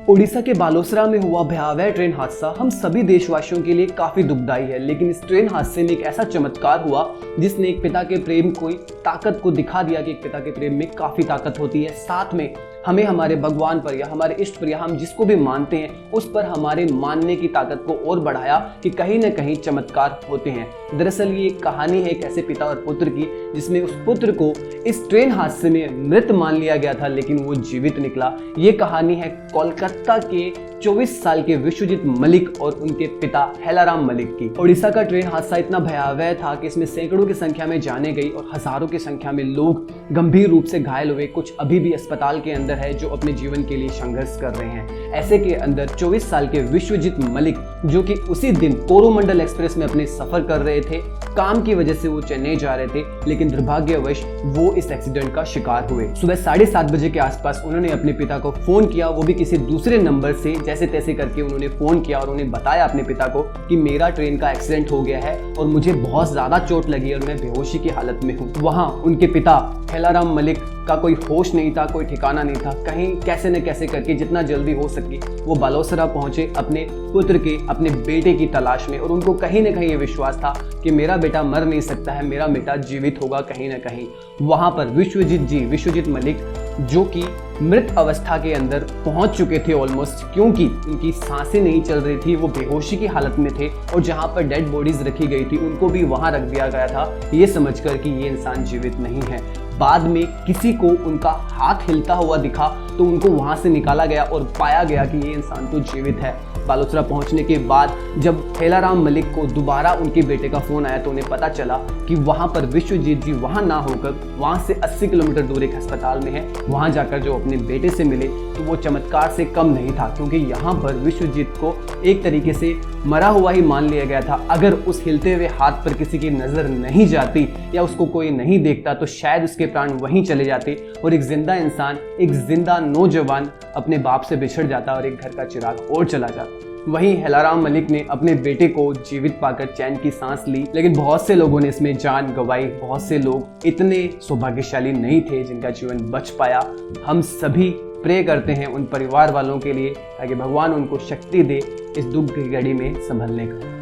ओडिशा के बालोसरा में हुआ भयावह ट्रेन हादसा हम सभी देशवासियों के लिए काफी दुखदाई है, लेकिन इस ट्रेन हादसे में एक ऐसा चमत्कार हुआ जिसने एक पिता के प्रेम को ताकत को दिखा दिया कि एक पिता के प्रेम में काफी ताकत होती है। साथ में हमें हमारे भगवान पर या हमारे इष्ट पर या हम जिसको भी मानते हैं उस पर हमारे मानने की ताकत को और बढ़ाया कि कहीं न कहीं चमत्कार होते हैं। दरअसल ये एक कहानी है एक ऐसे पिता और पुत्र की जिसमें उस पुत्र को इस ट्रेन हादसे में मृत मान लिया गया था, लेकिन वो जीवित निकला। ये कहानी है कोलकाता के 24 साल के विश्वजीत मलिक और उनके पिता हेलाराम मलिक की। ओडिशा का ट्रेन हादसा इतना भयावह था कि इसमें सैकड़ों की संख्या में जाने गई और हजारों की संख्या में लोग गंभीर रूप से घायल हुए। कुछ अभी भी अस्पताल के अंदर है जो अपने जीवन के लिए संघर्ष कर रहे हैं। ऐसे के अंदर 24 साल के विश्वजीत मलिक जो कि उसी दिन कोरोमंडल एक्सप्रेस में अपने सफर कर रहे थे, काम की वजह से वो चेन्नई जा रहे थे, लेकिन दुर्भाग्यवश वो इस एक्सीडेंट का शिकार हुए। सुबह 7:30 बजे के आसपास उन्होंने अपने पिता को फोन किया, वो भी किसी दूसरे नंबर से। जैसे तैसे करके उन्होंने फोन किया और उन्हें बताया अपने पिता को कि मेरा ट्रेन का एक्सीडेंट हो गया है और मुझे बहुत ज्यादा चोट लगी है और मैं बेहोशी की हालत में हूँ। वहाँ उनके पिता हेलाराम मलिक का कोई होश नहीं था, कोई ठिकाना नहीं था। कहीं कैसे न कैसे करके जितना जल्दी हो सके वो बालोसरा पहुंचे अपने पुत्र के, अपने बेटे की तलाश में। और उनको कहीं न कहीं ये विश्वास था कि मेरा बेटा मर नहीं सकता है, मेरा बेटा जीवित होगा कहीं न कहीं। वहां पर विश्वजीत मलिक जो कि मृत अवस्था के अंदर पहुंच चुके थे ऑलमोस्ट, क्योंकि उनकी सांसें नहीं चल रही थी, वो बेहोशी की हालत में थे। और जहां पर डेड बॉडीज रखी गई थी उनको भी वहां रख दिया गया था, ये समझकर कि ये इंसान जीवित नहीं है। बाद में किसी को उनका हाथ हिलता हुआ दिखा तो उनको वहां से निकाला गया और पाया गया कि ये इंसान तो जीवित है। बालोसरा पहुंचने के बाद जब हेलाराम मलिक को दोबारा उनके बेटे का फोन आया तो उन्हें पता चला कि वहां पर विश्वजीत जी वहां ना होकर वहां से 80 किलोमीटर दूर एक अस्पताल में है। वहां जाकर जो अपने बेटे से मिले तो वो चमत्कार से कम नहीं था, क्योंकि यहाँ पर विश्वजीत को एक तरीके से मरा हुआ ही मान लिया गया था। अगर उस हिलते हुए हाथ पर किसी की नजर नहीं जाती या उसको कोई नहीं देखता तो शायद उसके प्राण वहीं चले जाते और एक जिंदा इंसान, एक जिंदा नौजवान अपने बाप से बिछड़ जाता और एक घर का चिराग और चला जाता। वहीं हेलाराम मलिक ने अपने बेटे को जीवित पाकर चैन की सांस ली, लेकिन बहुत से लोगों ने इसमें जान गंवाई। बहुत से लोग इतने सौभाग्यशाली नहीं थे जिनका जीवन बच पाया। हम सभी प्रे करते हैं उन परिवार वालों के लिए ताकि भगवान उनको शक्ति दे इस दुख की घड़ी में संभलने का।